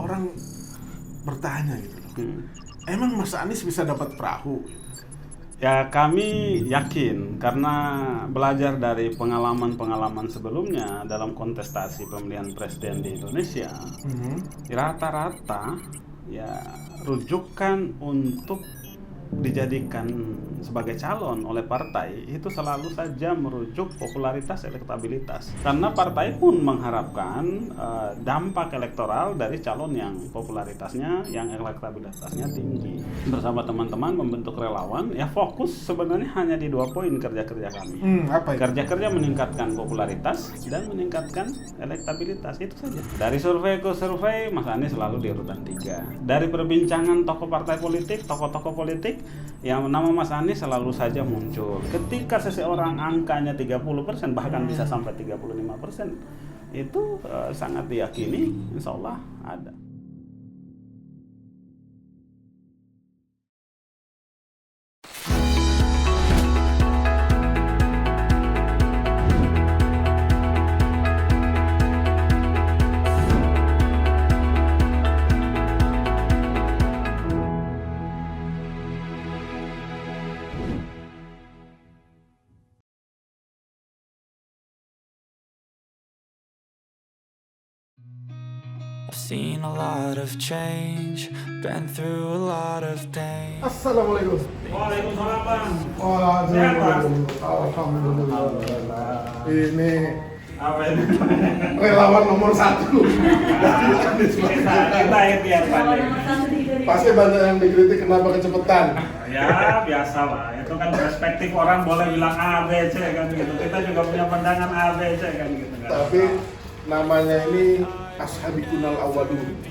orang bertanya gitu loh. Emang Mas Anies bisa dapat perahu? Ya kami yakin karena belajar dari pengalaman-pengalaman sebelumnya dalam kontestasi pemilihan presiden di Indonesia, rata-rata ya rujukan untuk dijadikan sebagai calon oleh partai itu selalu saja merujuk popularitas elektabilitas, karena partai pun mengharapkan dampak elektoral dari calon yang popularitasnya yang elektabilitasnya tinggi. Bersama teman-teman membentuk relawan, ya fokus sebenarnya hanya di 2 poin kerja-kerja kami. Apa itu? Kerja-kerja meningkatkan popularitas dan meningkatkan elektabilitas, itu saja. Dari survei ke survei Mas Anies selalu di urutan 3. Dari perbincangan tokoh partai politik, tokoh-tokoh politik, yang nama Mas Anies selalu saja muncul. Ketika seseorang angkanya 30%, bahkan bisa sampai 35%, itu sangat diyakini insya Allah ada. I've seen a lot of change, been through a lot of pain. Assalamualaikum. Waalaikumsalam Bang. Alhamdulillah. Ini Apa ini? relawan nomor 1. Kita ikhtiar pandai. Pasti banyak yang dikritik kenapa kecepatan. Ya biasa lah, itu kan perspektif orang boleh bilang A, B, C kan gitu. Kita juga punya pandangan A, B, C kan gitu kan. Tapi namanya ini Ashabikunal Awwadun.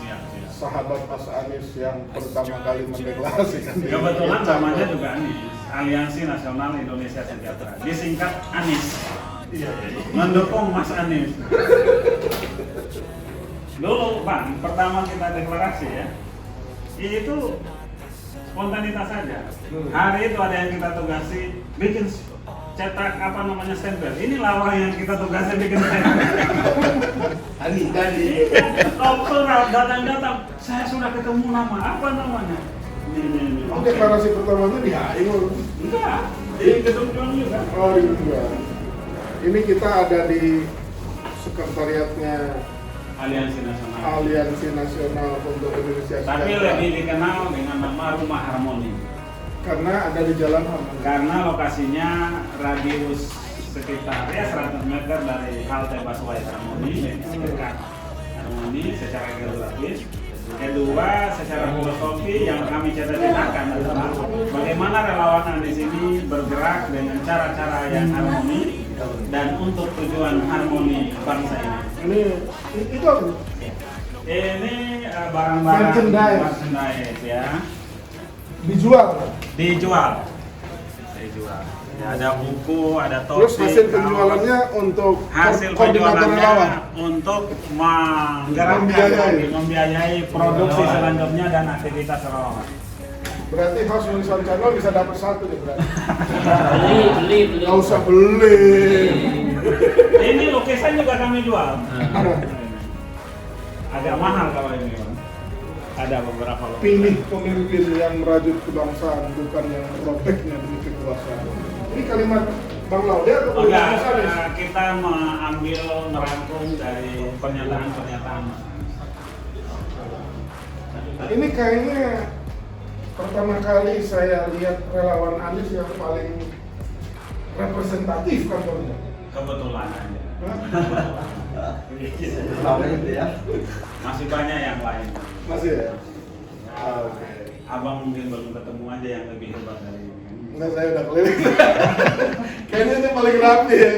Siap. Sahabat Mas Anies yang pertama kali mendeklarasikan diri. Kebetulan namanya juga Anies, Aliansi Nasional Indonesia Sejahtera, disingkat Anies. Iya. Mendukung Mas Anies. Dulu Bang, pertama kita deklarasi ya, itu spontanitas saja. Hari itu ada yang kita tugasi bikin cetak stempel. Ini lawan yang kita tugasi bikin stempel. Tadi. Waktu datang, saya sudah ketemu nama. Apa namanya? Ini. Oh, deklarasi pertamanya di HI loh. Enggak, di gedung Juang juga. Oh, di juga. Ini kita ada di sekretariatnya Aliansi Nasional untuk Indonesia Tapi Sejahtera. lebih dikenal dengan nama Rumah Harmoni. Karena ada di Jalan Harmoni. Karena lokasinya radius sekitar 100 meter dari halte busway Harmoni, dekat Harmoni secara geografis. Kedua, secara filosofi yang kami cita-citakan adalah bagaimana relawan di sini bergerak dengan cara-cara yang harmoni dan untuk tujuan harmoni bangsa ini. Itu apa? Ini barang-barang merchandise ya. Dijual. Ya, ada buku, ada topi. Terus hasil penjualannya untuk hasil koordinator relawan. penjualannya untuk membiayai produksi selanjutnya dan aktivitas relawan. Berarti House Nulisan Channel bisa dapat 1 ya berarti. beli Nggak usah beli. Ini lukisan juga kami jual. Agak mahal kalau ini, Bang. Ada beberapa lukisan. Pilih pemimpin yang merajut kebangsaan, bukan yang proteknya demi kekuasaan. Ini kalimat Bang Laude atau Enggak, Mas Anies? kita mengambil merangkum dari pernyataan-pernyataan. Ini kayaknya pertama kali saya lihat relawan Anies yang paling representatif kantornya. Kebetulan aja. Ya? Masih banyak yang lain. Masih ya? Oke. Abang mungkin belum ketemu aja yang lebih hebat dari ini. Enggak, saya udah keliling. Kayaknya ini paling rapi ya.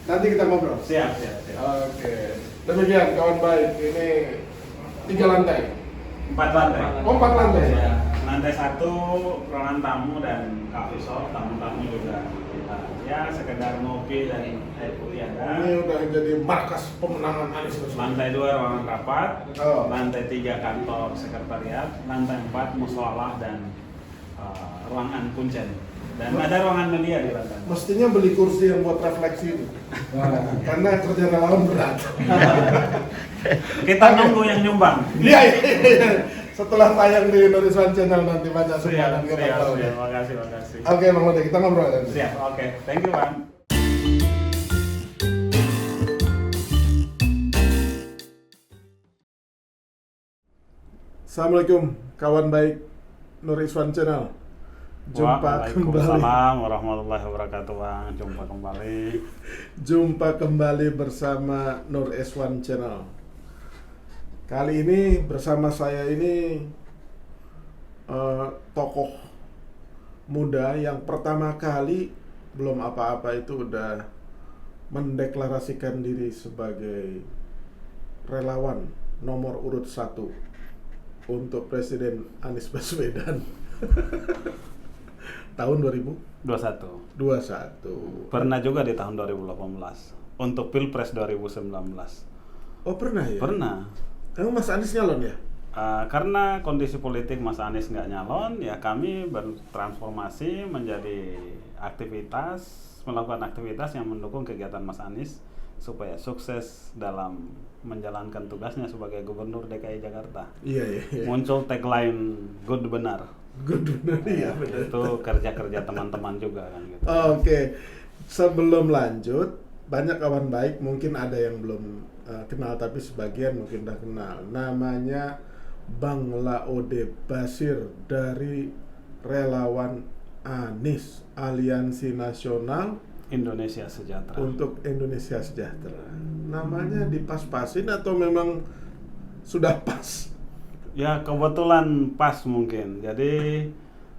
Nanti kita ngobrol. Siap. Oke. Demikian kawan baik, ini 3 lantai. 4 lantai. Oh, 4 lantai. Ya, lantai 1 ruangan tamu dan coffee shop, tamu-tamu juga kita ya sekedar ngopi dan air putih ada. Ini udah jadi markas pemenangan Anies Baswedan. Lantai 2 ruangan rapat, Oh. lantai 3 kantor sekretariat, lantai 4 musholah dan ruangan kuncen. Dan ada ruangan media di belakang. Mestinya beli kursi yang buat refleksi itu. Karena kerja relawan berat. Kita nunggu yang nyumbang. Iya. Setelah tayang di Noriswan Channel nanti banyak sumbangan ke Bang Laude. Makasih. Oke Bang Laude, kita ngobrol nanti. Siap, oke. Thank you, Bang. Assalamualaikum kawan baik Noriswan Channel. Jumpa kembali. Waalaikumsalam warahmatullahi wabarakatuh, Bang. Jumpa kembali bersama Noriswan Channel. Kali ini bersama saya ini tokoh muda yang pertama kali belum apa-apa itu udah mendeklarasikan diri sebagai relawan nomor urut 1 untuk Presiden Anies Baswedan tahun 2021. Pernah juga di tahun 2018 untuk Pilpres 2019. Oh pernah ya? Pernah. Emang Mas Anies nyalon ya? Karena kondisi politik Mas Anies nggak nyalon, ya kami bertransformasi menjadi melakukan aktivitas yang mendukung kegiatan Mas Anies supaya sukses dalam menjalankan tugasnya sebagai Gubernur DKI Jakarta. Iya. Muncul tagline "Good benar". Good benar, iya benar. Itu kerja teman-teman juga kan gitu. Oke. Sebelum lanjut, banyak kawan baik mungkin ada yang belum kenal, tapi sebagian mungkin udah kenal. Namanya Bang Laude Bashir dari relawan Anies, Aliansi Nasional Indonesia Sejahtera. untuk Indonesia Sejahtera. Namanya dipas-pasin atau memang sudah pas? Ya kebetulan pas mungkin. Jadi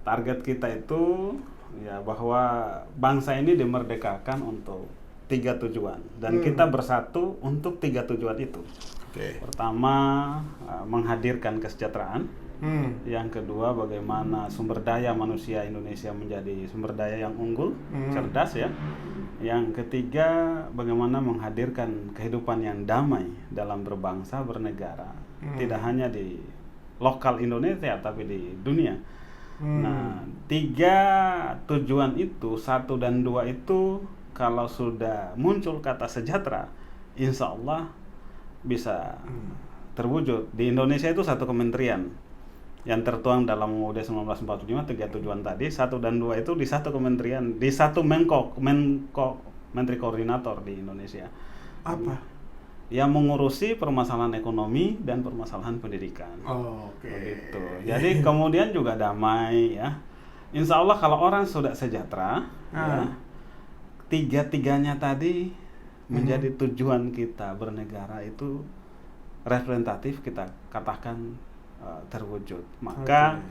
target kita itu ya bahwa bangsa ini dimerdekakan untuk 3 tujuan dan kita bersatu untuk 3 tujuan itu. Oke. Pertama, menghadirkan kesejahteraan. Yang kedua, bagaimana sumber daya manusia Indonesia menjadi sumber daya yang unggul, cerdas ya. Yang ketiga, bagaimana menghadirkan kehidupan yang damai dalam berbangsa, bernegara. Tidak hanya di lokal Indonesia, tapi di dunia. Nah, 3 tujuan itu, 1 dan 2 itu, kalau sudah muncul kata sejahtera, insya Allah bisa terwujud. Di Indonesia itu 1 kementerian yang tertuang dalam UUD 1945, 3 tujuan tadi, 1 dan 2 itu di 1 kementerian, di 1 menteri koordinator di Indonesia. Apa? Yang mengurusi permasalahan ekonomi dan permasalahan pendidikan. Oke. Begitu. Jadi kemudian juga damai ya. Insya Allah kalau orang sudah sejahtera, ya, 3-tiganya tadi menjadi tujuan kita bernegara itu representatif, kita katakan terwujud. Maka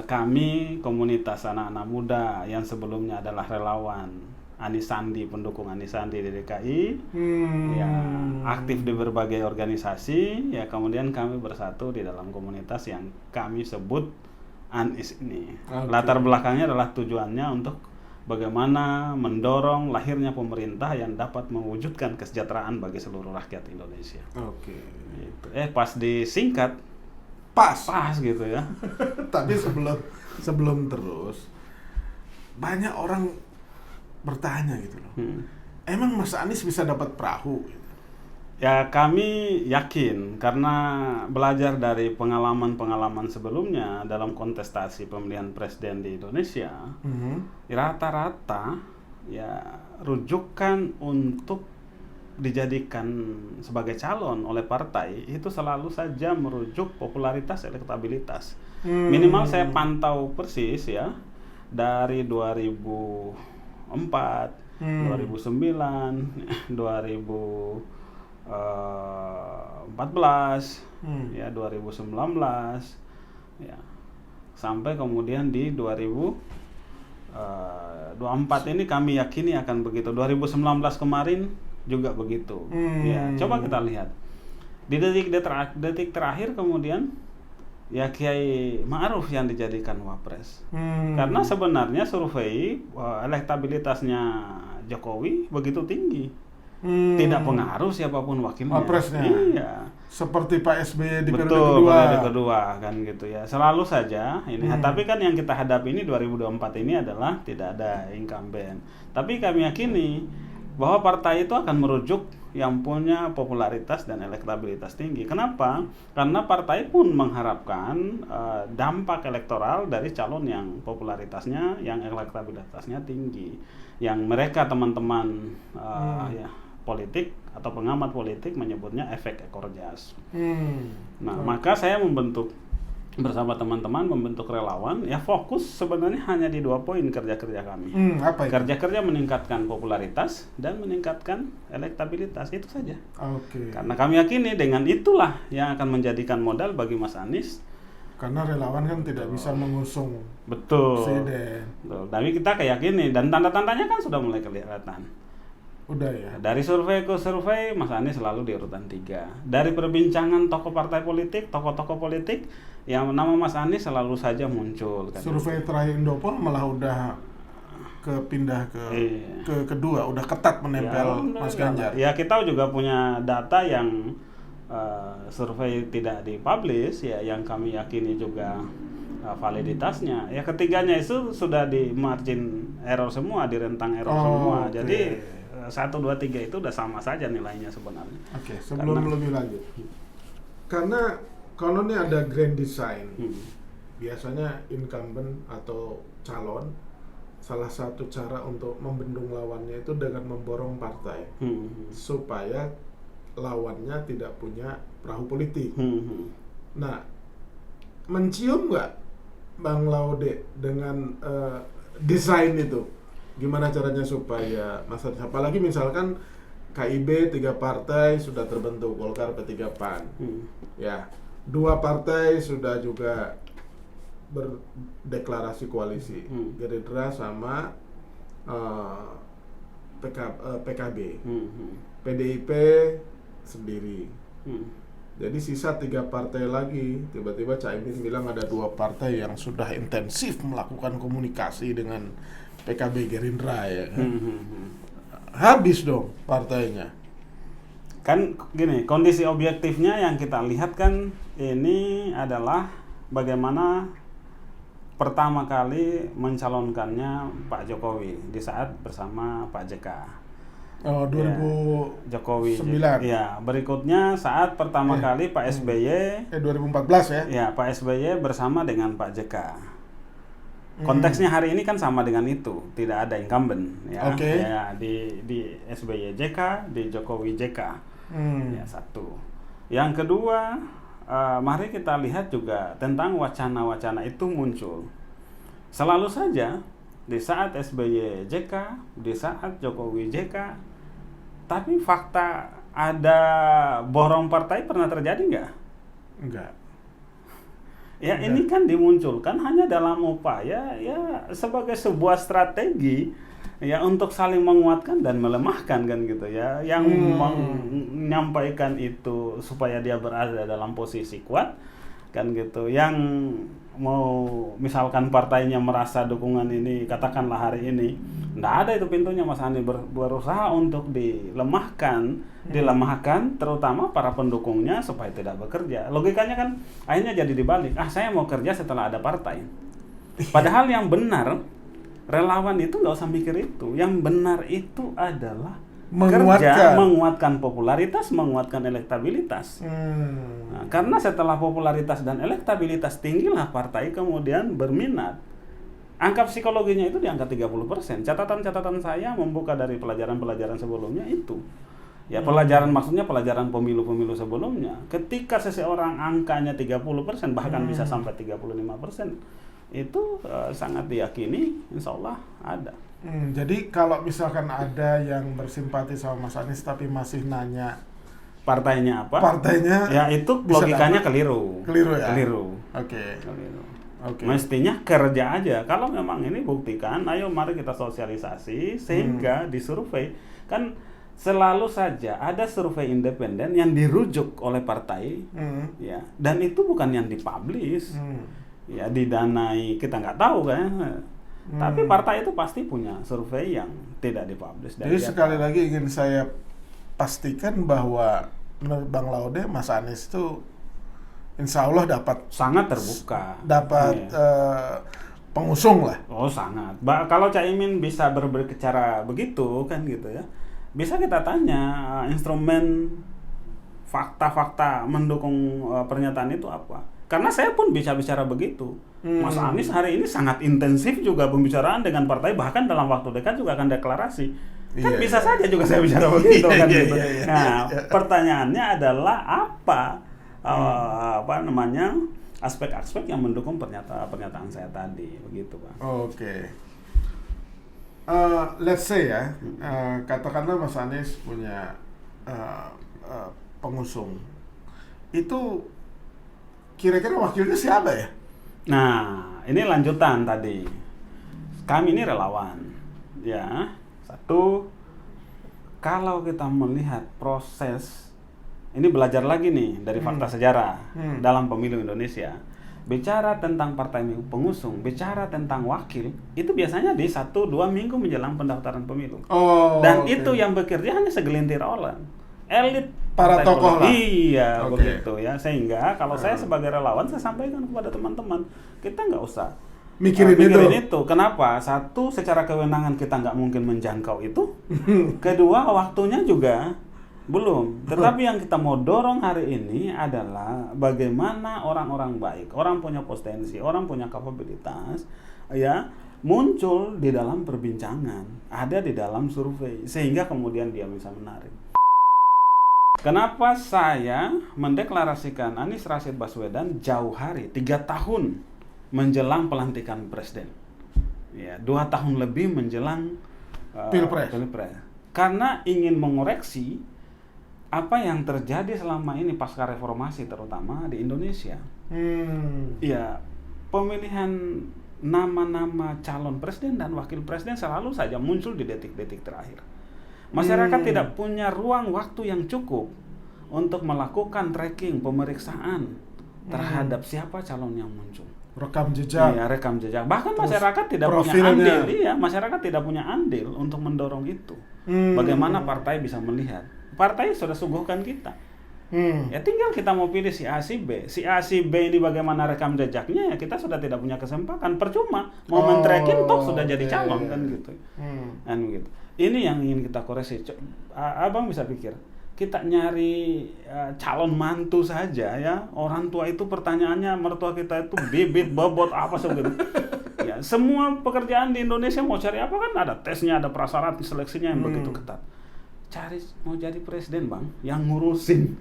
kami komunitas anak-anak muda yang sebelumnya adalah relawan Anies Sandi, pendukung Anies Sandi di DKI, ya aktif di berbagai organisasi, ya kemudian kami bersatu di dalam komunitas yang kami sebut Anies ini. Latar belakangnya adalah tujuannya untuk bagaimana mendorong lahirnya pemerintah yang dapat mewujudkan kesejahteraan bagi seluruh rakyat Indonesia. Oke. Gitu. Pas disingkat Pas gitu ya. Tapi sebelum terus, banyak orang bertanya gitu loh. Emang Mas Anies bisa dapat perahu? Ya kami yakin karena belajar dari pengalaman sebelumnya dalam kontestasi pemilihan presiden di Indonesia, rata-rata ya rujukan untuk dijadikan sebagai calon oleh partai itu selalu saja merujuk popularitas, elektabilitas. Minimal saya pantau persis ya dari 2004, 2009, 2014, ya 2019, ya sampai kemudian di 2024 ini kami yakini akan begitu. 2019 kemarin juga begitu. Ya, coba kita lihat di detik terakhir kemudian ya Kiai Ma'ruf yang dijadikan wapres. Karena sebenarnya survei elektabilitasnya Jokowi begitu tinggi. Tidak pengaruh siapapun wakilnya. Wapresnya. Iya. Seperti Pak SBY di periode Betul, kedua. periode kedua kan gitu ya. Selalu saja ini. Tapi kan yang kita hadapi ini 2024 ini adalah tidak ada incumbent. Tapi kami yakini bahwa partai itu akan merujuk yang punya popularitas dan elektabilitas tinggi. Kenapa? Karena partai pun mengharapkan dampak elektoral dari calon yang popularitasnya, yang elektabilitasnya tinggi. Yang mereka teman-teman ya, politik atau pengamat politik menyebutnya efek ekor jas. Nah, maka saya membentuk bersama teman-teman membentuk relawan, ya fokus sebenarnya hanya di 2 poin kerja-kerja kami. Apa itu? Kerja-kerja meningkatkan popularitas dan meningkatkan elektabilitas, itu saja. Oke. Karena kami yakini dengan itulah yang akan menjadikan modal bagi Mas Anies. Karena relawan kan tidak bisa mengusung Betul. presiden. Betul. Tapi kita kayakini dan tanda-tandanya kan sudah mulai kelihatan. Udah ya. Dari survei ke survei, Mas Anies selalu di urutan 3. Dari perbincangan tokoh partai politik, tokoh-tokoh politik, yang nama Mas Anies selalu saja muncul. Kan? Survei terakhir Indopol malah udah pindah ke Iya. kedua, udah ketat menempel Mas Ganjar. Ya kita juga punya data yang survei tidak dipublish, ya yang kami yakini juga validitasnya. Ya ketiganya itu sudah di margin error semua, di rentang error semua. Oke. Jadi 1, 2, 3 itu udah sama saja nilainya sebenarnya. Oke, sebelum lebih lanjut. Karena kalau ini ada grand design, biasanya incumbent atau calon salah satu cara untuk membendung lawannya itu dengan memborong partai supaya lawannya tidak punya perahu politik. Nah, mencium nggak Bang Laude dengan desain itu? Gimana caranya supaya apalagi misalkan KIB 3 partai sudah terbentuk, Golkar, P3, PAN. Ya, 2 partai sudah juga berdeklarasi koalisi, Gerindra sama PKB. PDIP sendiri. Jadi sisa 3 partai lagi. Tiba-tiba Caimin bilang ada 2 partai yang sudah intensif melakukan komunikasi dengan PKB Gerindra ya kan? Habis dong partainya. Kan gini, kondisi objektifnya yang kita lihat kan ini adalah bagaimana pertama kali mencalonkannya Pak Jokowi di saat bersama Pak JK. Oh, 2009. Jokowi. Ya, berikutnya saat pertama kali Pak SBY 2014 ya. Ya, Pak SBY bersama dengan Pak JK. Konteksnya hari ini kan sama dengan itu, tidak ada incumbent ya. Ya di SBY JK, di Jokowi JK. Ya, satu. Yang kedua, mari kita lihat juga tentang wacana-wacana itu muncul. Selalu saja di saat SBY JK, di saat Jokowi JK, tapi fakta ada borong partai pernah terjadi nggak? Enggak. Ya ini kan dimunculkan hanya dalam upaya ya sebagai sebuah strategi ya untuk saling menguatkan dan melemahkan kan gitu ya. Yang menyampaikan itu supaya dia berada dalam posisi kuat kan gitu. Yang mau misalkan partainya merasa dukungan ini katakanlah hari ini nggak ada itu pintunya, Mas Anies berusaha untuk dilemahkan terutama para pendukungnya supaya tidak bekerja. Logikanya kan akhirnya jadi dibalik. Saya mau kerja setelah ada partai. Padahal yang benar relawan itu nggak usah mikir itu. Yang benar itu adalah kerja, menguatkan popularitas, menguatkan elektabilitas. Nah, karena setelah popularitas dan elektabilitas tinggilah partai kemudian berminat. Angka psikologinya itu di angka 30%. Catatan-catatan saya membuka dari pelajaran-pelajaran sebelumnya itu. Ya pelajaran maksudnya pelajaran pemilu-pemilu sebelumnya. Ketika seseorang angkanya 30% bahkan bisa sampai 35%, itu sangat diyakini insya Allah ada. Jadi kalau misalkan ada yang bersimpati sama Mas Anies tapi masih nanya partainya apa? Partainya ya itu logikanya keliru. Keliru ya? Keliru. Oke. Keliru. Okay. Mestinya kerja aja. Kalau memang ini buktikan, ayo mari kita sosialisasi sehingga disurvei. Kan selalu saja ada survei independen yang dirujuk oleh partai, ya. Dan itu bukan yang dipublish, ya didanai kita nggak tahu kan. Tapi partai itu pasti punya survei yang tidak dipublish. Jadi sekali lagi ingin saya pastikan bahwa menurut Bang Laude, Mas Anies itu insya Allah sangat terbuka. dapat Iya. pengusung lah. Oh sangat. Kalau Caimin bisa berbicara begitu kan gitu ya, bisa kita tanya instrumen fakta-fakta mendukung pernyataan itu apa? Karena saya pun bisa bicara begitu. Mas Anies hari ini sangat intensif juga pembicaraan dengan partai, bahkan dalam waktu dekat juga akan deklarasi. Kan Iya, bisa iya. saja juga saya bicara begitu kan Iya, gitu. iya, iya. Nah, pertanyaannya adalah apa namanya? Aspek-aspek yang mendukung pernyataan saya tadi, begitu Pak. Oke. Let's say ya, katakanlah Mas Anies punya pengusung. Itu kira-kira wakilnya siapa ya? Nah, ini lanjutan tadi. Kami ini relawan, ya. Satu, kalau kita melihat proses, ini belajar lagi nih dari fakta sejarah dalam pemilu Indonesia. Bicara tentang partai pengusung, bicara tentang wakil, itu biasanya di 1-2 minggu menjelang pendaftaran pemilu. Dan oke. itu yang bekerja hanya segelintir orang. Elit Para partai tokoh lah. Iya, Oke. begitu ya. Sehingga kalau saya sebagai relawan, saya sampaikan kepada teman-teman, kita nggak usah Mikirin itu. Kenapa? Satu, secara kewenangan kita nggak mungkin menjangkau itu. Kedua, waktunya juga belum. Tetapi yang kita mau dorong hari ini adalah bagaimana orang-orang baik, orang punya potensi, orang punya kapabilitas, ya muncul di dalam perbincangan, ada di dalam survei, sehingga kemudian dia bisa menarik. Kenapa saya mendeklarasikan Anies Rashid Baswedan jauh hari, 3 tahun menjelang pelantikan presiden, ya 2 tahun lebih menjelang Pilpres. Karena ingin mengoreksi apa yang terjadi selama ini pasca reformasi terutama di Indonesia. Ya, pemilihan nama-nama calon presiden dan wakil presiden selalu saja muncul di detik-detik terakhir. Masyarakat tidak punya ruang waktu yang cukup untuk melakukan tracking, pemeriksaan terhadap siapa calon yang muncul. Rekam jejak. Iya, rekam jejak. Bahkan Terus masyarakat tidak punya profilnya. andil, iya, masyarakat tidak punya andil untuk mendorong itu. Bagaimana partai bisa melihat? Partai sudah suguhkan kita. Ya tinggal kita mau pilih si A, si B. Si A, si B ini bagaimana rekam jejaknya, ya kita sudah tidak punya kesempatan. Percuma mau men-tracking toh sudah jadi calon kan gitu. Kan gitu. Ini yang ingin kita koreksi. Abang bisa pikir, kita nyari calon mantu saja ya. Orang tua itu pertanyaannya, mertua kita itu bibit, bobot apa sebenarnya. Ya, semua pekerjaan di Indonesia mau cari apa kan ada tesnya, ada prasyarat seleksinya yang begitu ketat. Cari mau jadi presiden Bang, yang ngurusin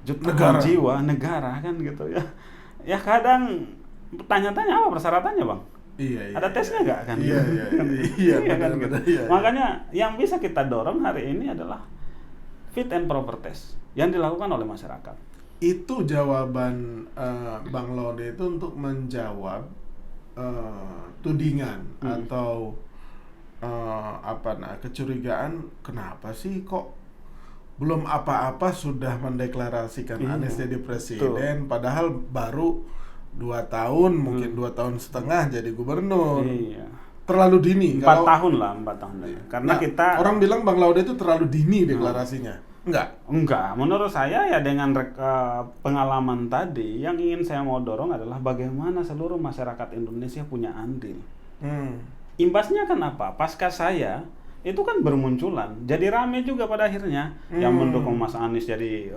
jutaan jiwa negara kan gitu ya. Ya kadang tanya-tanya apa persyaratannya Bang? Iya. Ada tesnya nggak kan? Iya, kan benar, gitu. iya. Makanya yang bisa kita dorong hari ini adalah fit and proper test yang dilakukan oleh masyarakat. Itu jawaban Bang Laude itu untuk menjawab tudingan atau kecurigaan, kenapa sih kok belum apa-apa sudah mendeklarasikan Anies jadi presiden, padahal baru 2 tahun, mungkin 2 tahun setengah jadi gubernur. Iya. Terlalu dini. 4 tahun lah. Karena kita orang bilang Bang Laude itu terlalu dini deklarasinya. Enggak. Menurut saya ya dengan pengalaman tadi, yang ingin saya mau dorong adalah bagaimana seluruh masyarakat Indonesia punya andil. Imbasnya kan apa? Pasca saya itu kan bermunculan, jadi rame juga pada akhirnya. Yang mendukung Mas Anies jadi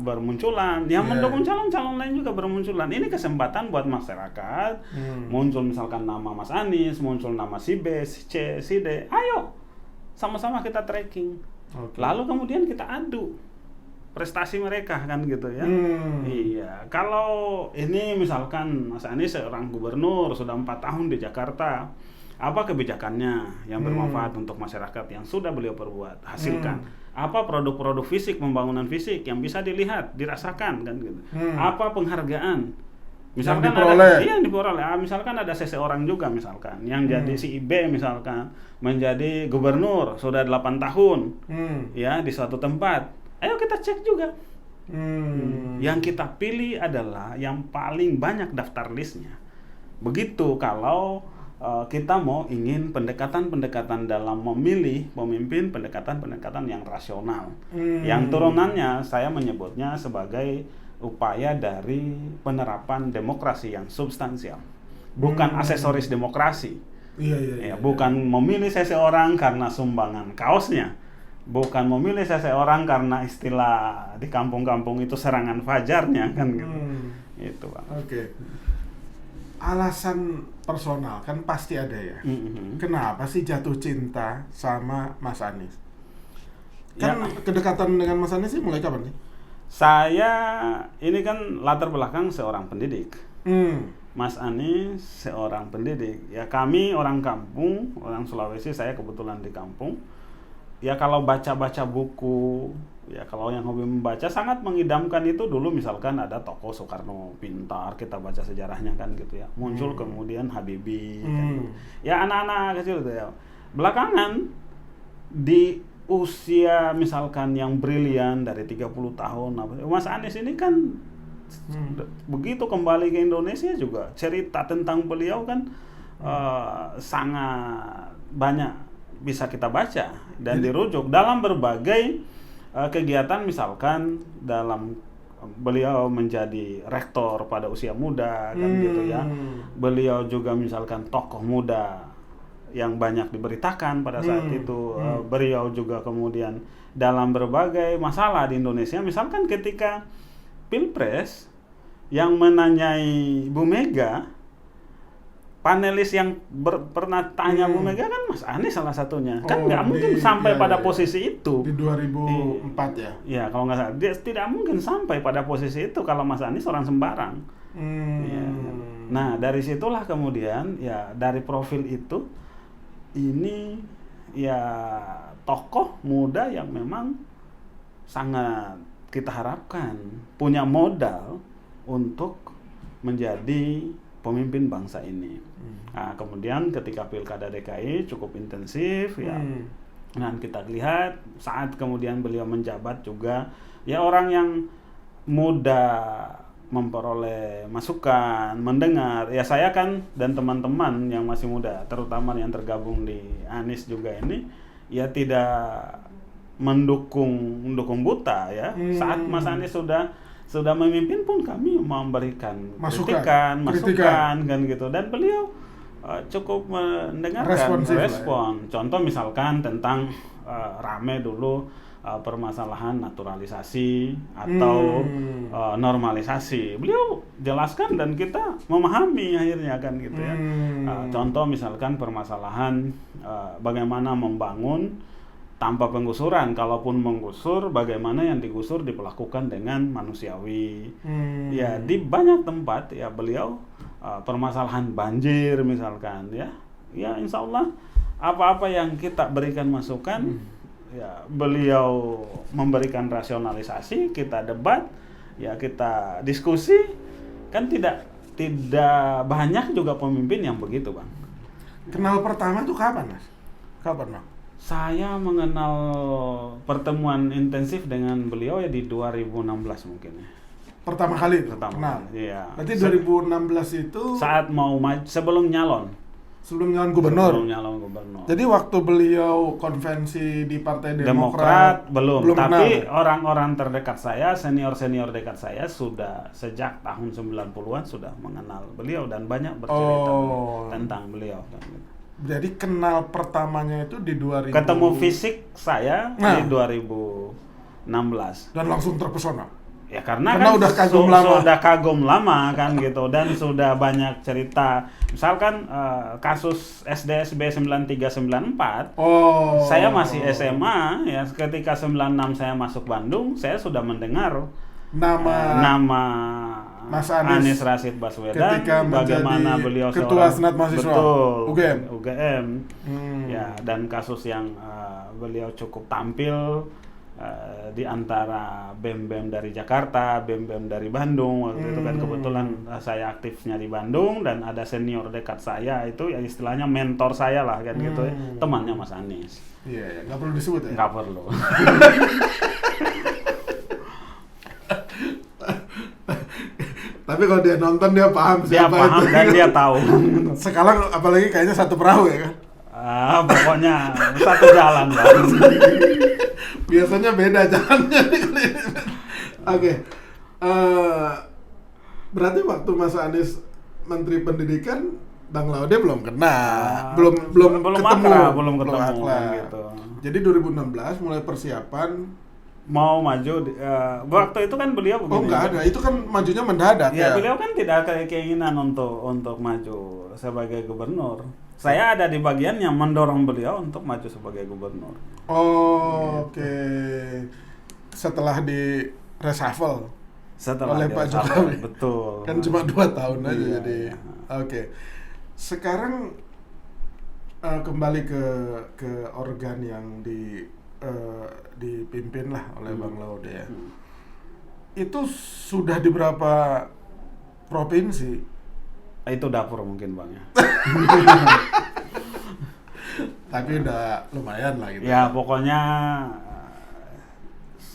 bermunculan, yang mendukung calon-calon lain juga bermunculan. Ini kesempatan buat masyarakat. Muncul misalkan nama Mas Anies, muncul nama si B, si C, si D. Ayo, sama-sama kita tracking. Lalu kemudian kita adu prestasi mereka kan gitu ya. Iya, kalau ini misalkan Mas Anies seorang gubernur sudah 4 tahun di Jakarta, apa kebijakannya yang bermanfaat untuk masyarakat yang sudah beliau perbuat, hasilkan. Apa produk-produk fisik, pembangunan fisik yang bisa dilihat, dirasakan kan gitu. Apa penghargaan misalkan yang diperoleh. Misalkan ada seseorang juga misalkan yang jadi si IB misalkan menjadi gubernur sudah 8 tahun ya di suatu tempat. Ayo kita cek juga. Yang kita pilih adalah yang paling banyak daftar listnya. Begitu kalau kita ingin pendekatan-pendekatan dalam memilih pemimpin, pendekatan-pendekatan yang rasional. Yang turunannya saya menyebutnya sebagai upaya dari penerapan demokrasi yang substansial, bukan aksesoris demokrasi. Iya. Bukan memilih seseorang karena sumbangan kaosnya, bukan memilih seseorang karena istilah di kampung-kampung itu serangan fajarnya kan gitu. Itu, Bang. Oke. Alasan personal kan pasti ada ya. Kenapa sih jatuh cinta sama Mas Anies? Kan kedekatan dengan Mas Anies sih mulai kapan sih? Saya ini kan latar belakang seorang pendidik. Mas Anies seorang pendidik. Ya kami orang kampung, orang Sulawesi, saya kebetulan di kampung. Ya kalau baca-baca buku, ya kalau yang hobi membaca sangat mengidamkan itu dulu misalkan ada tokoh Soekarno pintar, kita baca sejarahnya kan gitu ya. Muncul kemudian Habibie kan gitu. Ya anak-anak kecil gitu ya. Belakangan di usia misalkan yang brilian dari 30 tahun Mas Anies ini kan begitu kembali ke Indonesia juga cerita tentang beliau kan sangat banyak bisa kita baca dan dirujuk dalam berbagai kegiatan, misalkan dalam beliau menjadi rektor pada usia muda kan gitu ya. Beliau juga misalkan tokoh muda yang banyak diberitakan pada saat itu. Beliau juga kemudian dalam berbagai masalah di Indonesia, misalkan ketika Pilpres yang menanyai Bu Mega, panelis yang pernah tanya Bu Mega kan Mas Anies salah satunya. Kan nggak mungkin sampai pada posisi itu. Di 2004 ya? Ya kalau nggak salah. Dia tidak mungkin sampai pada posisi itu kalau Mas Anies orang sembarang. Ya. Nah dari situlah kemudian ya dari profil itu ini ya tokoh muda yang memang sangat kita harapkan punya modal untuk menjadi pemimpin bangsa ini. Nah, kemudian ketika Pilkada DKI cukup intensif ya. Dan kita lihat saat kemudian beliau menjabat juga ya orang yang mudah memperoleh masukan, mendengar. Ya saya kan dan teman-teman yang masih muda, terutama yang tergabung di Anies juga ini ya tidak mendukung buta ya. Saat Mas Anies sudah memimpin pun kami memberikan kritikan, masukan kan gitu, dan beliau cukup mendengarkan respon. Contoh misalkan tentang rame dulu permasalahan naturalisasi atau normalisasi. Beliau jelaskan dan kita memahami akhirnya kan gitu ya. Contoh misalkan permasalahan bagaimana membangun tanpa penggusuran, kalaupun menggusur bagaimana yang digusur diperlakukan dengan manusiawi. Ya di banyak tempat ya beliau permasalahan banjir misalkan ya insya Allah apa-apa yang kita berikan masukan ya beliau memberikan rasionalisasi, kita debat ya kita diskusi kan. Tidak banyak juga pemimpin yang begitu, Bang. Kenal pertama tuh kapan, Mas? Kapan, Bang? Saya mengenal pertemuan intensif dengan beliau ya di 2016 mungkin ya. Pertama kali kenal? Iya. Berarti 2016 itu saat mau sebelum nyalon gubernur. Jadi waktu beliau konvensi di Partai Demokrat belum tapi kenal. Orang-orang terdekat saya, senior dekat saya sudah sejak tahun 90-an sudah mengenal beliau dan banyak bercerita tentang beliau. Jadi kenal pertamanya itu di 2000. Ketemu fisik saya di 2016. Dan langsung terpesona. Ya karena kan sudah kagum lama kan gitu, dan sudah banyak cerita. Misalkan kasus SDSB 9394. Saya masih SMA ya, ketika 96 saya masuk Bandung, saya sudah mendengar nama Mas Anies Rashid Baswedan, bagaimana beliau ketua Senat Mahasiswa UGM. Ya, dan kasus yang beliau cukup tampil di antara BEM-BEM dari Jakarta, BEM-BEM dari Bandung. Waktu itu kan kebetulan saya aktifnya di Bandung dan ada senior dekat saya itu ya istilahnya mentor saya lah kan gitu ya, temannya Mas Anies. Iya, nggak perlu disebut ya? Nggak perlu. Tapi kalau dia nonton dia paham Dia siapa paham itu. dan dia tahu. Sekarang apalagi kayaknya satu perahu ya kan. Pokoknya satu jalan lah. Biasanya beda jalannya. Oke. Berarti waktu Mas Anies Menteri Pendidikan, Bang Laude belum kena, belum ketemu, belum ketemu akrab. gitu. Jadi 2016 mulai persiapan. Mau maju waktu itu kan beliau begini. Oh nggak ada, itu kan majunya mendadak Ya, ya. beliau kan tidak ada keinginan untuk maju sebagai gubernur. Saya ada di bagian yang mendorong beliau untuk maju sebagai gubernur. Oh, oke. Setelah di reshuffle Setelah oleh dia Pak reshuffle, Jokowi. betul. Kan cuma 2 tahun aja Iya, jadi. iya. Oke. Sekarang kembali ke organ yang dipimpin lah oleh Bang Laude ya. Itu sudah di berapa provinsi? Itu dapur mungkin Bang ya. Tapi udah lumayan lah gitu. Ya pokoknya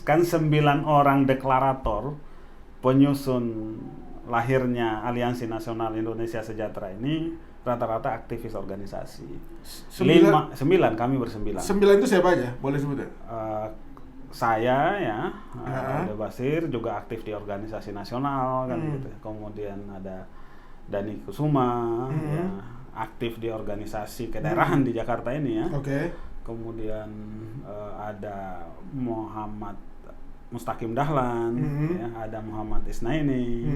kan 9 orang deklarator penyusun lahirnya Aliansi Nasional Indonesia Sejahtera ini rata-rata aktivis organisasi. 9 kami bersembilan. 9 itu siapa aja? Boleh sebut ya? Saya ya, Laude Bashir juga aktif di organisasi nasional kan gitu. Kemudian ada Dani Kusuma ya, aktif di organisasi kedaerahan di Jakarta ini ya. Oke. Kemudian ada Muhammad Mustaqim Dahlan, ya, ada Muhammad Isnaini,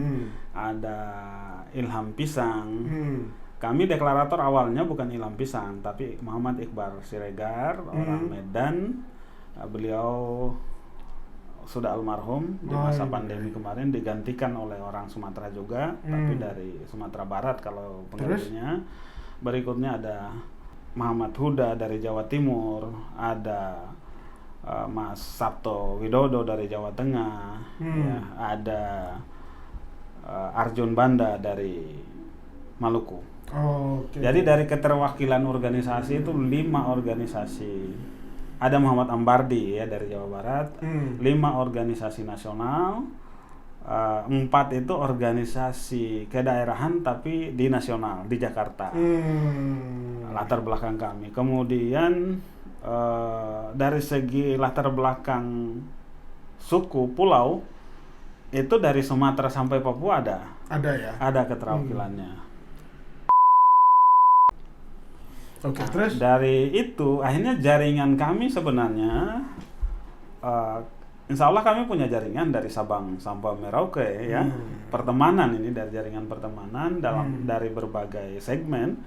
ada Ilham Pisang. Kami deklarator awalnya bukan Ilham Pisang, tapi Muhammad Iqbal Siregar, orang Medan. Beliau sudah almarhum di masa pandemi kemarin, digantikan oleh orang Sumatera juga, tapi dari Sumatera Barat kalau penggantinya. Berikutnya ada Muhammad Huda dari Jawa Timur, ada Mas Sabto Widodo dari Jawa Tengah, ya, ada Arjun Banda dari Maluku. Okay. Jadi dari keterwakilan organisasi itu 5 organisasi. Ada Muhammad Ambardi ya dari Jawa Barat, 5 organisasi nasional, 4 itu organisasi kedaerahan tapi di nasional di Jakarta. Latar belakang kami. Kemudian dari segi latar belakang suku pulau itu dari Sumatera sampai Papua ada ya. Ada keterwakilannya. Oke, terus Dari itu akhirnya jaringan kami sebenarnya insya Allah kami punya jaringan dari Sabang sampai Merauke ya. Pertemanan ini dari jaringan pertemanan dari berbagai segmen.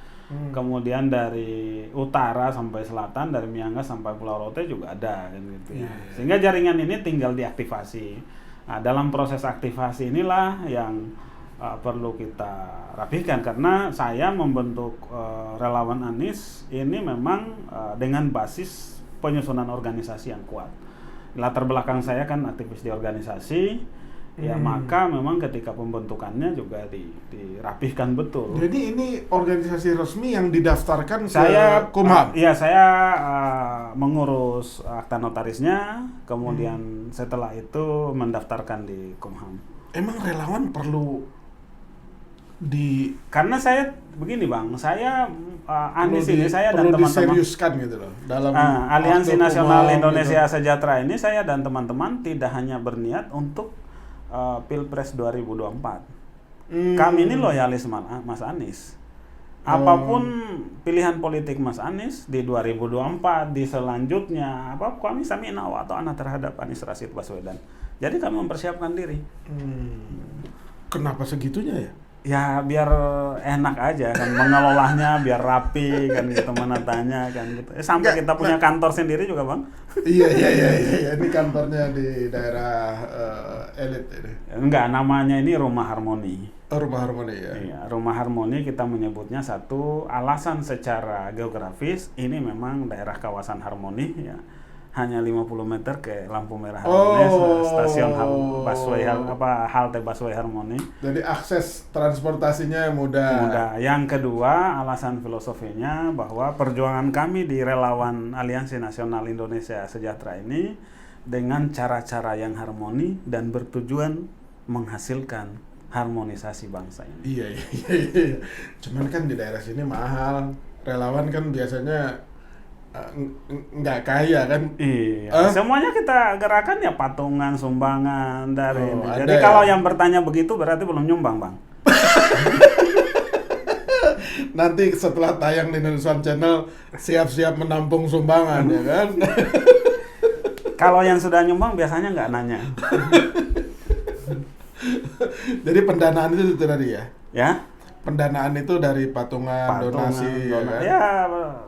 Kemudian dari utara sampai selatan, dari Miangas sampai Pulau Rote juga ada kan gitu ya. Sehingga jaringan ini tinggal diaktifasi. Nah, dalam proses aktivasi inilah yang perlu kita rapihkan, karena saya membentuk relawan Anies ini memang dengan basis penyusunan organisasi yang kuat. Latar belakang saya kan aktivis di organisasi, ya maka memang ketika pembentukannya juga dirapihkan betul. jadi ini organisasi resmi yang didaftarkan Saya ke Kumham. Iya, saya mengurus akta notarisnya, kemudian setelah itu mendaftarkan di Kumham. Emang relawan perlu Karena saya begini Bang, saya Anies ini saya dan perlu teman-teman diseriuskan gitu loh dalam Aliansi waktu Nasional Kumham Indonesia gitu. Sejahtera ini, saya dan teman-teman tidak hanya berniat untuk Pilpres 2024. Kami ini loyalis Mas Anies. Apapun pilihan politik Mas Anies di 2024, di selanjutnya, kami samina wa ta'ana terhadap Anies Rashid Baswedan. Jadi kami mempersiapkan diri. Kenapa segitunya ya? Ya biar enak aja kan mengelolanya, biar rapi kan gitu, menatanya kan gitu. Sampai kita punya kantor sendiri juga Bang. Iya. Ini kantornya di daerah elit ini. Enggak, namanya ini Rumah Harmoni. Rumah Harmoni ya. Iya, Rumah Harmoni kita menyebutnya satu alasan secara geografis ini memang daerah kawasan harmoni ya. Hanya 50 meter ke lampu merah Harmoni, stasiun halte busway Harmoni. Jadi akses transportasinya mudah. Yang kedua, alasan filosofinya bahwa perjuangan kami di relawan Aliansi Nasional Indonesia Sejahtera ini dengan cara-cara yang harmoni dan bertujuan menghasilkan harmonisasi bangsa ini. Iya. Cuman kan di daerah sini mahal. Relawan kan biasanya nggak kaya kan. Iya, semuanya kita gerakan ya patungan, sumbangan dari ini. ada Jadi ya? kalau yang bertanya begitu berarti belum nyumbang, Bang. Nanti setelah tayang di Indonesia Channel siap-siap menampung sumbangan ya kan. Kalau yang sudah nyumbang biasanya nggak nanya. Jadi pendanaan itu tadi ya. Ya? Pendanaan itu dari patungan, donasi ya kan. Ya,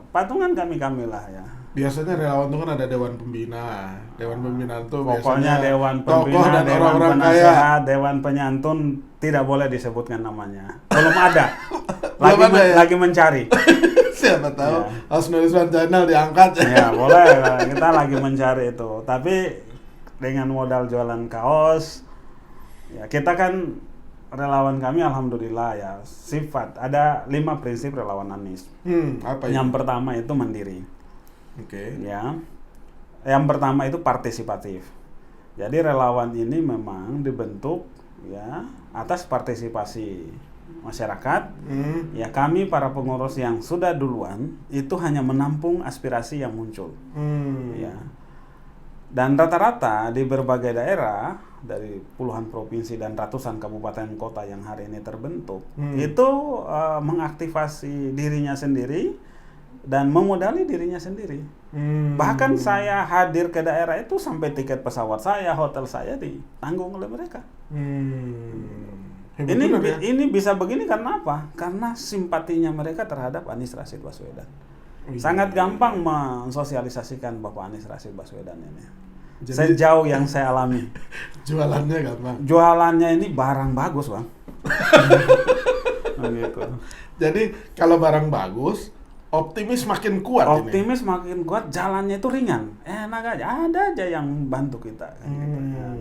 patungan kami lah ya. Biasanya relawan itu kan ada dewan pembina. Dewan pembina itu Pokoknya biasanya dewan tokoh pembina, dan dewan orang-orang kaya. penasehat, dewan penyantun tidak boleh disebutkan namanya. Belum ada. Belum ada ya? Lagi mencari. Siapa tahu Ya. harus nulisan channel diangkat. Ya, boleh. Kita lagi mencari itu. Tapi dengan modal jualan kaos, ya kita kan relawan kami alhamdulillah ya sifat ada 5 prinsip relawan Anies. Apa itu? Yang pertama itu mandiri. Oke. Ya. Yang pertama itu partisipatif. Jadi relawan ini memang dibentuk ya atas partisipasi masyarakat. Ya kami para pengurus yang sudah duluan itu hanya menampung aspirasi yang muncul. Ya. Dan rata-rata di berbagai daerah dari puluhan provinsi dan ratusan kabupaten kota yang hari ini terbentuk itu mengaktifasi dirinya sendiri dan memodali dirinya sendiri. Bahkan saya hadir ke daerah itu sampai tiket pesawat saya, hotel saya ditanggung oleh mereka. Ini bisa begini karena apa? Karena simpatinya mereka terhadap Anies Rashid Baswedan. Sangat gampang mensosialisasikan Bapak Anies Rashid Baswedan ini. Jadi, sejauh yang saya alami. Jualannya gampang. Jualannya ini barang bagus, Bang. Gitu. Jadi kalau barang bagus, optimis makin kuat ini. Optimis makin kuat, jalannya itu ringan. Enak aja, ada aja yang bantu kita kan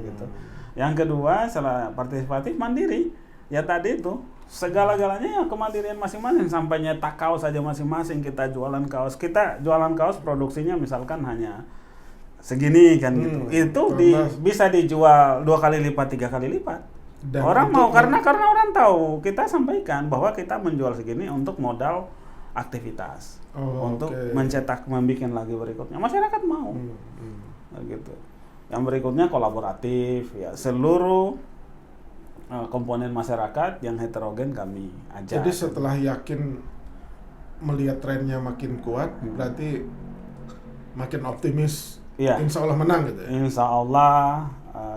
gitu. Yang kedua, setelah partisipatif mandiri. Ya tadi itu segala-galanya ya kemandirian masing-masing, sampai nyetak kaos aja masing-masing kita jualan kaos. Kita jualan kaos produksinya misalkan hanya segini kan gitu. Itu bisa dijual 2 kali lipat, 3 kali lipat. Dan orang mau karena orang tahu kita sampaikan bahwa kita menjual segini untuk modal aktivitas, untuk mencetak, membikin lagi berikutnya. Masyarakat mau, gitu. Yang berikutnya kolaboratif, ya seluruh komponen masyarakat yang heterogen kami ajak. Jadi setelah yakin melihat trennya makin kuat, berarti makin optimis. Ya. Insya Allah menang gitu ya? Insya Allah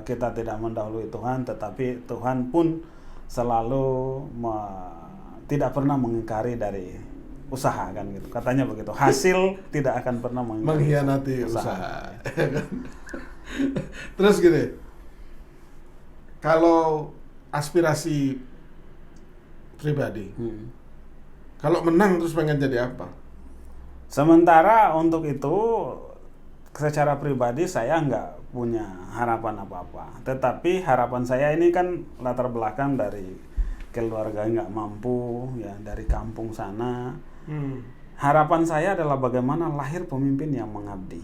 kita tidak mendahului Tuhan, tetapi Tuhan pun selalu tidak pernah mengingkari dari usaha kan gitu. Katanya begitu. Hasil tidak akan pernah mengkhianati usaha. Terus gini, kalau aspirasi pribadi, kalau menang terus pengen jadi apa? Sementara untuk itu secara pribadi saya nggak punya harapan apa-apa. Tetapi harapan saya ini kan latar belakang dari keluarga nggak mampu, ya dari kampung sana. Harapan saya adalah bagaimana lahir pemimpin yang mengabdi.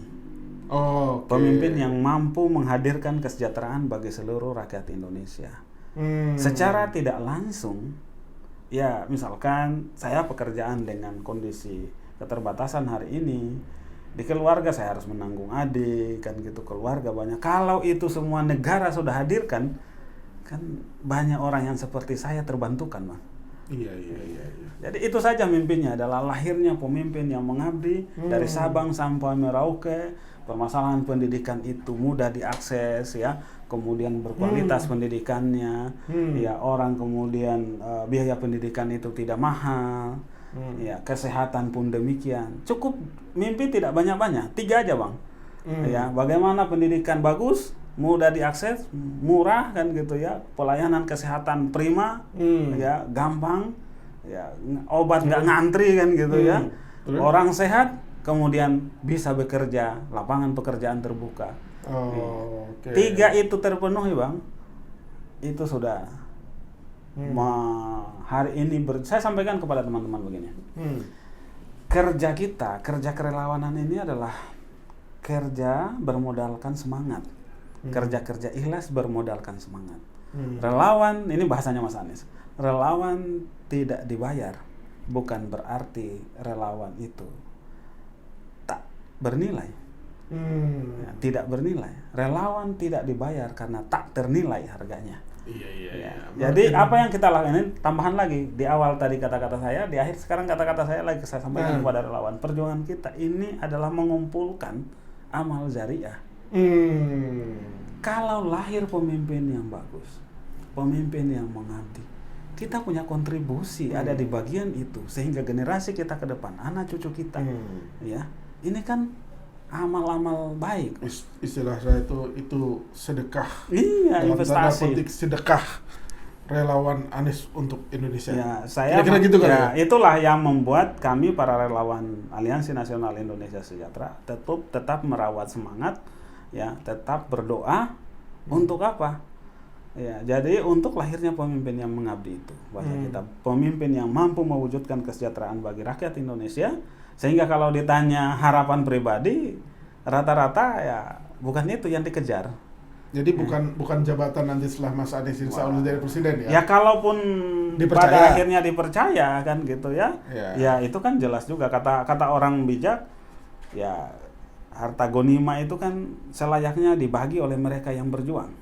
Pemimpin yang mampu menghadirkan kesejahteraan bagi seluruh rakyat Indonesia. Secara tidak langsung, ya misalkan saya pekerjaan dengan kondisi keterbatasan hari ini, di keluarga saya harus menanggung adik kan gitu, keluarga banyak. Kalau itu semua negara sudah hadirkan, kan banyak orang yang seperti saya terbantukan, Bang. Iya. Jadi itu saja mimpinya, adalah lahirnya pemimpin yang mengabdi dari Sabang sampai Merauke. Permasalahan pendidikan itu mudah diakses, ya, kemudian berkualitas pendidikannya, ya orang kemudian biaya pendidikan itu tidak mahal. Ya, kesehatan pun demikian. Cukup mimpi tidak banyak-banyak, 3 aja, Bang. Ya, bagaimana pendidikan bagus, mudah diakses, murah kan gitu ya. Pelayanan kesehatan prima, ya, gampang. Ya, obat nggak ngantri kan gitu ya. Orang sehat, kemudian bisa bekerja, lapangan pekerjaan terbuka. 3 itu terpenuhi, Bang. Itu sudah hari ini saya sampaikan kepada teman-teman begini. Kerja kita, kerja kerelawanan ini adalah kerja bermodalkan semangat. Kerja-kerja ikhlas bermodalkan semangat. Relawan, ini bahasanya Mas Anies. Relawan tidak dibayar bukan berarti relawan itu tak bernilai. Ya, tidak bernilai. Relawan tidak dibayar karena tak ternilai harganya. Iya. Jadi apa yang kita lakukan ini tambahan lagi di awal tadi kata-kata saya, di akhir sekarang kata-kata saya lagi saya sampaikan kepada relawan. Perjuangan kita ini adalah mengumpulkan amal jariah. Kalau lahir pemimpin yang bagus, pemimpin yang mengabdi, kita punya kontribusi ada di bagian itu sehingga generasi kita ke depan, anak cucu kita, ya ini kan amal-amal baik. Istilah saya itu sedekah. Iya, dalam investasi. tanda petik sedekah relawan Anies untuk Indonesia. Ya, saya kira-kira gitu kan ya, ya? itulah yang membuat kami para relawan Aliansi Nasional Indonesia Sejahtera tetap merawat semangat, ya, tetap berdoa untuk apa? Ya, jadi untuk lahirnya pemimpin yang mengabdi itu, bahasa kita, pemimpin yang mampu mewujudkan kesejahteraan bagi rakyat Indonesia, sehingga kalau ditanya harapan pribadi, rata-rata ya bukan itu yang dikejar. Jadi bukan jabatan nanti setelah Mas Anies insya Allah jadi presiden Ya ya? kalaupun Dipercaya. pada akhirnya dipercaya kan gitu ya, ya itu kan jelas juga kata orang bijak, ya harta gonima itu kan selayaknya dibagi oleh mereka yang berjuang.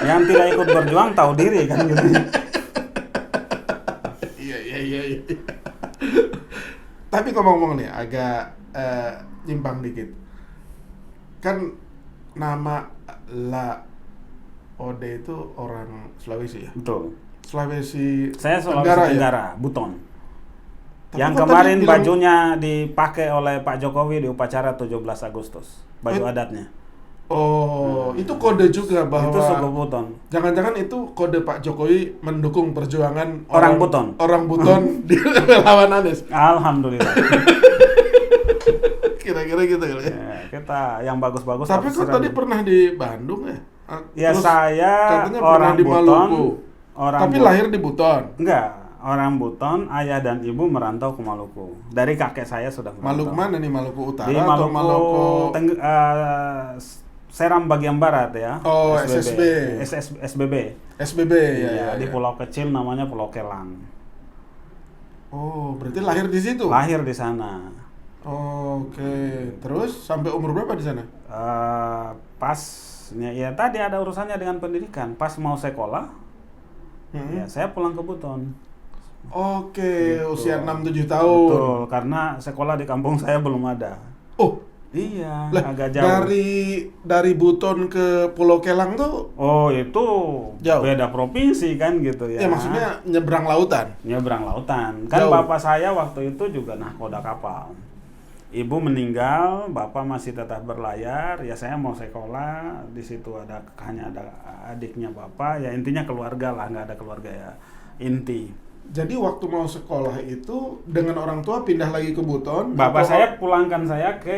Yang tidak ikut berjuang tahu diri kan gitu. Iya. Tapi ngomong-ngomong nih agak nyimpang dikit. Kan nama La Ode itu orang Sulawesi ya? Betul. Sulawesi Saya Sulawesi Tenggara, Tenggara, Buton. Tapi Yang kok kemarin tadi bilang- bajunya dipakai oleh Pak Jokowi di upacara 17 Agustus. Baju adatnya. Oh, itu kode juga bahwa Itu suku Buton. jangan-jangan itu kode Pak Jokowi mendukung perjuangan Orang Buton. Orang Buton di lawan Anies. Alhamdulillah. Kira-kira gitu kali ya. Ya, kita yang bagus-bagus. Tapi kok tafsiran. tadi pernah di Bandung ya? Ya Terus saya katanya pernah orang di Buton. Maluku. Tapi Buton. lahir di Buton. Enggak, orang Buton, ayah dan ibu merantau ke Maluku. Dari kakek saya sudah merantau. Maluku mana nih? Maluku Utara Di atau Maluku, Maluku? Seram bagian barat ya. Oh, SSB. SBB. SBB ya. Di pulau kecil namanya Pulau Kelang. Oh, berarti lahir di situ? Lahir di sana. Oke. Terus sampai umur berapa di sana? Pas ya tadi ada urusannya dengan pendidikan. Pas mau sekolah, ya saya pulang ke Buton. Oke, Gitu. usia 6-7 tahun. Betul, karena sekolah di kampung saya belum ada. Oh, Iya, lah, agak jauh. dari Buton ke Pulau Kelang tuh Oh, itu Jauh. beda provinsi kan gitu ya. ya maksudnya nyebrang lautan. Nyebrang lautan. Kan Jauh. bapak saya waktu itu juga nahkoda kapal. Ibu meninggal, bapak masih tetap berlayar. Ya saya mau sekolah, di situ hanya ada adiknya bapak. Ya intinya keluarga lah, nggak ada keluarga ya inti. Jadi waktu mau sekolah itu dengan orang tua pindah lagi ke Buton. Bapak atau- saya pulangkan saya ke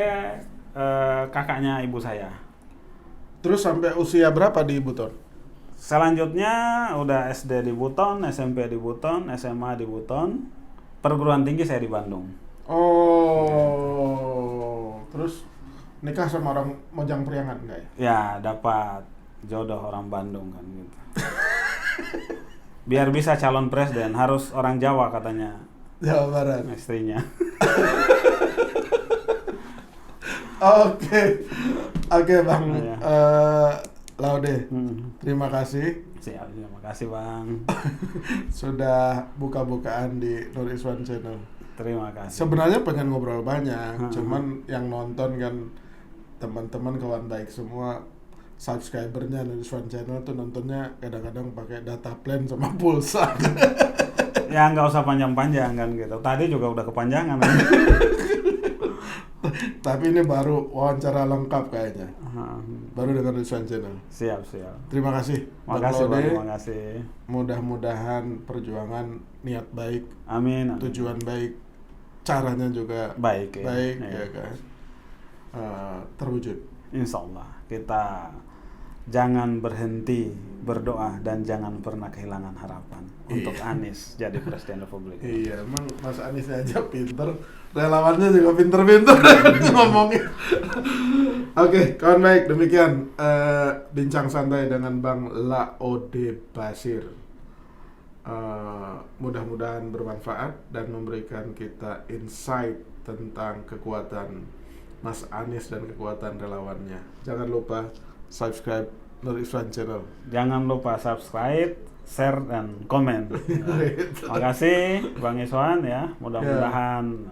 kakaknya ibu saya. Terus sampai usia berapa di Buton? Selanjutnya udah SD di Buton, SMP di Buton, SMA di Buton, perguruan tinggi saya di Bandung. Oh, terus nikah sama orang Mojang Priangan enggak ya? Ya dapat jodoh orang Bandung kan gitu. Biar bisa calon presiden harus orang Jawa katanya Jawa Barat. istrinya. Oke Bang. Iya. Laude, Hmm. terima kasih Siap, terima kasih Bang. sudah buka-bukaan di Nur Iswan Channel. Terima kasih. Sebenarnya pengen ngobrol banyak, cuman yang nonton kan teman-teman kawan baik semua, subscribernya Nur Iswan Channel tuh nontonnya kadang-kadang pakai data plan sama pulsa. Ya nggak usah panjang-panjang kan gitu. Tadi juga udah kepanjangan. Tapi ini baru wawancara lengkap kayaknya. Baru dengan Nur Iswan Channel. Siap. Terima kasih. Makasih Bang Bang, Laude. terima kasih. Mudah-mudahan perjuangan niat baik, Amin. tujuan baik, caranya juga Baik ya. baik Ya. ya kan. Terwujud. Insya Allah kita jangan berhenti berdoa dan jangan pernah kehilangan harapan untuk Anies jadi Presiden Republik. Iya, emang Mas Anies aja pinter, relawannya juga pinter-pinter ngomongnya. Oke, kawan baik, demikian bincang santai dengan Bang Laode Basir. Mudah-mudahan bermanfaat dan memberikan kita insight tentang kekuatan Mas Anies dan kekuatan relawannya. Jangan lupa subscribe Nur Iswan Channel. Jangan lupa subscribe, share, dan komen. Terima kasih Bang Iswan ya. Mudah-mudahan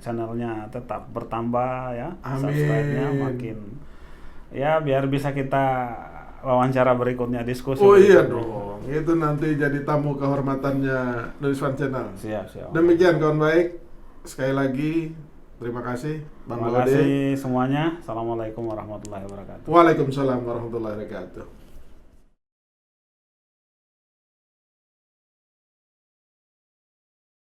channelnya tetap bertambah ya. Amin. Subscribe-nya makin ya biar bisa kita wawancara berikutnya, diskusi. Oh iya berikutnya. dong, itu nanti jadi tamu kehormatannya Nur Iswan Channel. Siap. Demikian kawan baik, sekali lagi terima kasih Bang Terima Laode. kasih semuanya. Assalamualaikum warahmatullahi wabarakatuh. Waalaikumsalam warahmatullahi wabarakatuh.